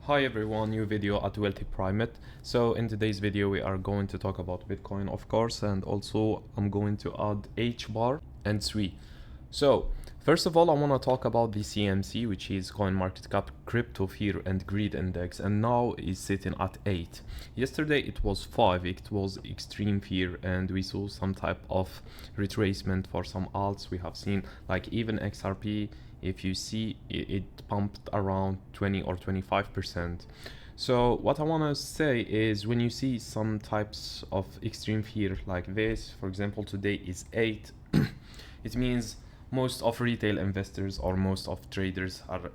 Hi everyone, new video at Wealthy Primate. So in today's video we are going to talk about Bitcoin, of course, and also I'm going to add HBAR and SUI. So first of all, I want to talk about the CMC, which is CoinMarketCap Crypto Fear and Greed Index, and now is sitting at 8. Yesterday it was 5, it was extreme fear, and we saw some type of retracement for some alts. We have seen like even XRP, if you see it pumped around 20 or 25%. So what I want to say is when you see some types of extreme fear like this, for example today is 8, it means most of retail investors or most of traders are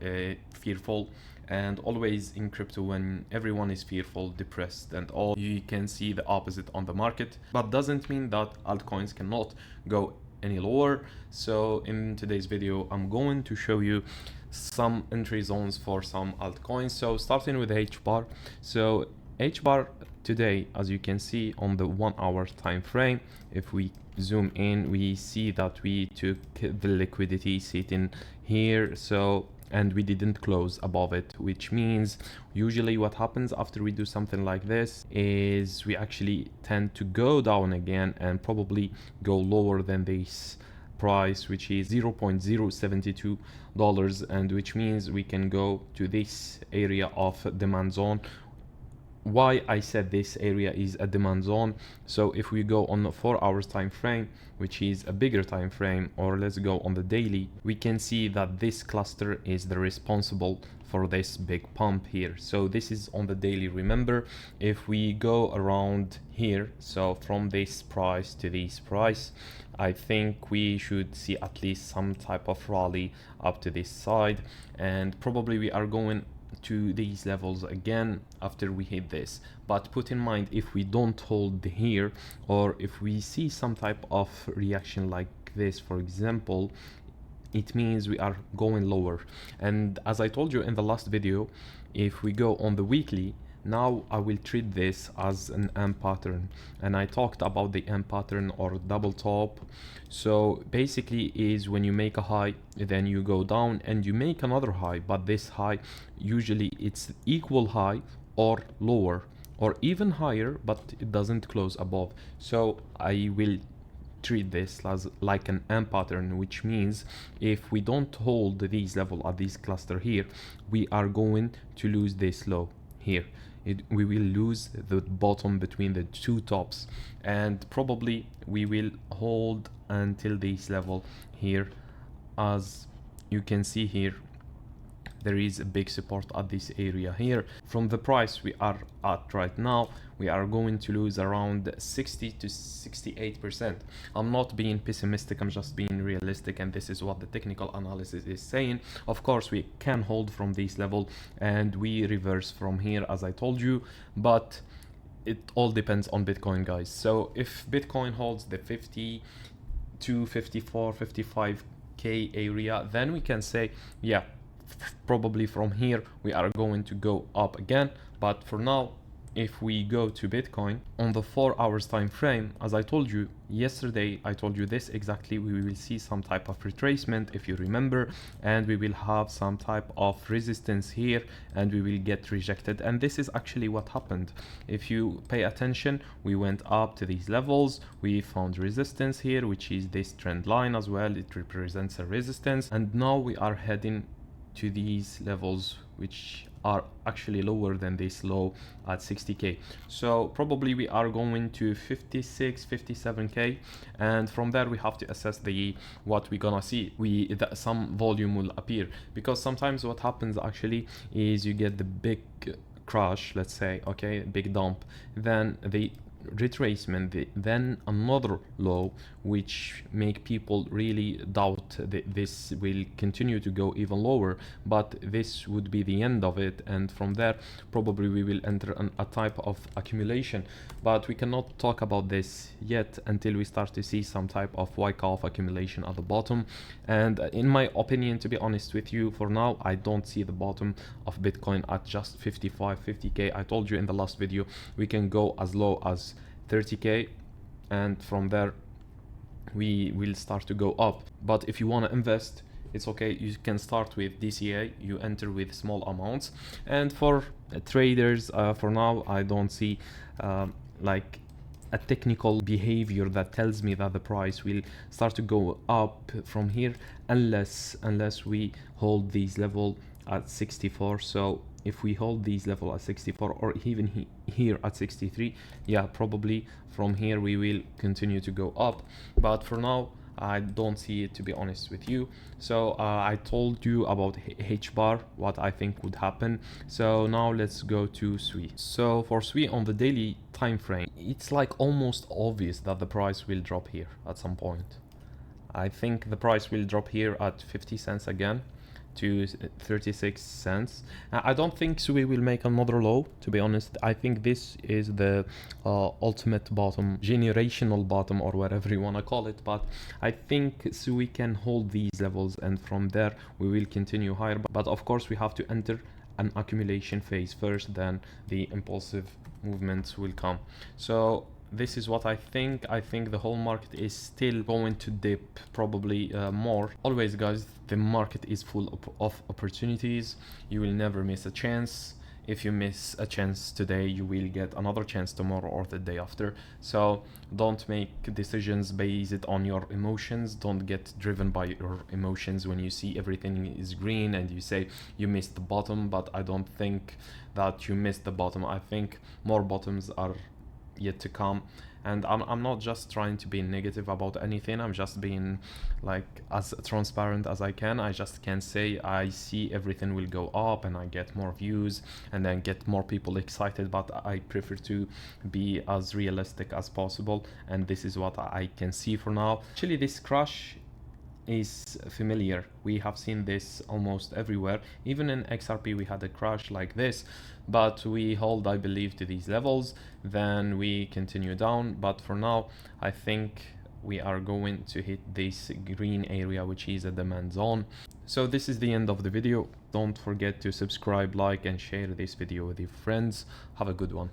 fearful. And always in crypto, when everyone is fearful, depressed and all, you can see the opposite on the market, but doesn't mean that altcoins cannot go any lower. So in today's video I'm going to show you some entry zones for some altcoins. So starting with HBAR. So HBAR today, as you can see on the 1 hour time frame, if we zoom in, we see that we took the liquidity sitting here, so and we didn't close above it, which means usually what happens after we do something like this is we actually tend to go down again and probably go lower than this price, which is $0.072, and which means we can go to this area of demand zone. Why I said this area is a demand zone? So if we go on the 4 hours time frame, which is a bigger time frame, or let's go on the daily, we can see that this cluster is the responsible for this big pump here. So this is on the daily. Remember, if we go around here, so from this price to this price, I think we should see at least some type of rally up to this side, and probably we are going to these levels again after we hit this. But put in mind, if we don't hold here, or if we see some type of reaction like this, for example, it means we are going lower. And as I told you in the last video, if we go on the weekly, now I will treat this as an M pattern, and I talked about the M pattern or double top. So basically is when you make a high, then you go down and you make another high, but this high usually it's equal high or lower or even higher, but it doesn't close above. So I will treat this as like an M pattern, which means if we don't hold these level at this cluster here, we are going to lose this low here. We will lose the bottom between the two tops, and probably we will hold until this level here. As you can see here, there is a big support at this area here. From the price we are at right now, we are going to lose around 60 to 68%. I'm not being pessimistic, I'm just being realistic, and this is what the technical analysis is saying. Of course we can hold from this level and we reverse from here, as I told you, but it all depends on Bitcoin, guys. So if Bitcoin holds the 50 to 54, 55k area, then we can say, yeah, probably from here we are going to go up again. But for now, if we go to Bitcoin on the 4 hours time frame, as I told you yesterday, I told you this exactly, we will see some type of retracement, if you remember, and we will have some type of resistance here and we will get rejected. And this is actually what happened. If you pay attention, we went up to these levels, we found resistance here, which is this trend line as well, it represents a resistance, and now we are heading to these levels, which are actually lower than this low at 60k. So probably we are going to 56, 57k, and from there we have to assess the what we're gonna see. Some volume will appear, because sometimes what happens actually is you get the big crash, let's say, okay, big dump, then the retracement, then another low, which make people really doubt that this will continue to go even lower, but this would be the end of it, and from there probably we will enter a type of accumulation. But we cannot talk about this yet until we start to see some type of Wyckoff accumulation at the bottom. And in my opinion, to be honest with you, for now I don't see the bottom of Bitcoin at just 55, 50k. I told you in the last video we can go as low as 30k, and from there we will start to go up. But if you want to invest, it's okay. You can start with DCA, you enter with small amounts. And for traders, for now I don't see like a technical behavior that tells me that the price will start to go up from here unless we hold these level at 64. So if we hold these level at 64 or even here at 63, yeah, probably from here we will continue to go up. But for now I don't see it, to be honest with you. So I told you about HBAR, what I think would happen. So now let's go to SUI. So for SUI on the daily time frame, it's like almost obvious that the price will drop here at some point. I think the price will drop here at 50 cents again to 36 cents. I don't think SUI will make another low, to be honest. I think this is the ultimate bottom, generational bottom, or whatever you want to call it. But I think SUI can hold these levels, and from there we will continue higher. But of course we have to enter an accumulation phase first, then the impulsive movements will come. So this is what I think. I think the whole market is still going to dip, probably more. Always, guys, the market is full of opportunities. You will never miss a chance. If you miss a chance today, you will get another chance tomorrow or the day after. So don't make decisions based on your emotions. Don't get driven by your emotions when you see everything is green and you say you missed the bottom. But I don't think that you missed the bottom. I think more bottoms are yet to come, and I'm not just trying to be negative about anything. I'm just being like as transparent as I can. I just can say I see everything will go up and I get more views and then get more people excited, but I prefer to be as realistic as possible, and this is what I can see for now. Actually, this crash is familiar. We have seen this almost everywhere. Even in XRP we had a crash like this, but we hold, I believe, to these levels, then we continue down. But for now I think we are going to hit this green area, which is a demand zone. So this is the end of the video. Don't forget to subscribe, like and share this video with your friends. Have a good one.